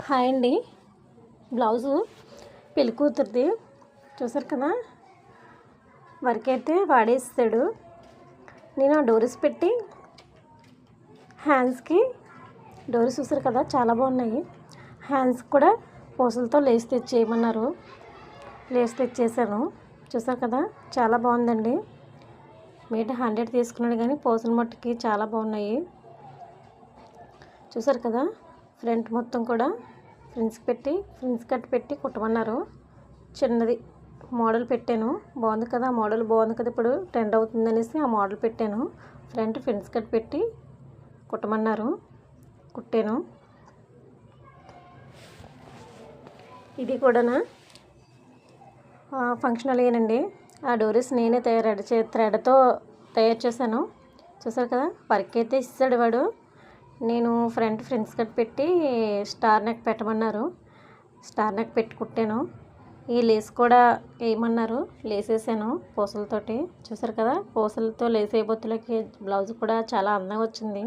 Hi అండి. Blouse పెళ్లి కూతురిది చూసారు కదా, వర్క్ అయితే వాడేస్తాడు. నేను డోరీస్ పెట్టి హ్యాండ్స్కి డోరీస్ చూసారు కదా, చాలా బాగున్నాయి. హ్యాండ్స్ కూడా పూసలతో లేస్ తెచ్చేయమన్నారు, లేస్ తెచ్చేసాను. చూసారు కదా, చాలా బాగుందండి. మీట 100 తీసుకున్నాడు కానీ పూసల మట్టుకి చాలా బాగున్నాయి. చూసారు కదా, ఫ్రంట్ మొత్తం కూడా ఫ్రిన్స్ కట్ పెట్టి కుట్టమన్నారు. చిన్నది మోడల్ పెట్టాను, బాగుంది కదా, మోడల్ బాగుంది కదా, ఇప్పుడు ట్రెండ్ అవుతుంది అనేసి ఆ మోడల్ పెట్టాను. ఫ్రిన్స్ కట్ పెట్టి కుట్టమన్నారు, కుట్టాను. ఇది కూడా ఫంక్షనల్ ఏనండి. ఆ డోరీస్ నేనే థ్రెడ్తో తయారు చేశాను. చూసారు కదా, వర్క్ అయితే ఇస్తాడు వాడు. నేను ఫ్రిన్స్ కట్ పెట్టి స్టార్ నెక్ పెట్టమన్నారు, స్టార్ నెక్ పెట్టి కుట్టాను. ఈ లేస్ కూడా వేయమన్నారు, లేస్ వేసాను పూసలతోటి. చూసారు కదా, పూసలతో లేస్ వేయబొత్తులకి బ్లౌజ్ కూడా చాలా అందంగా వచ్చింది.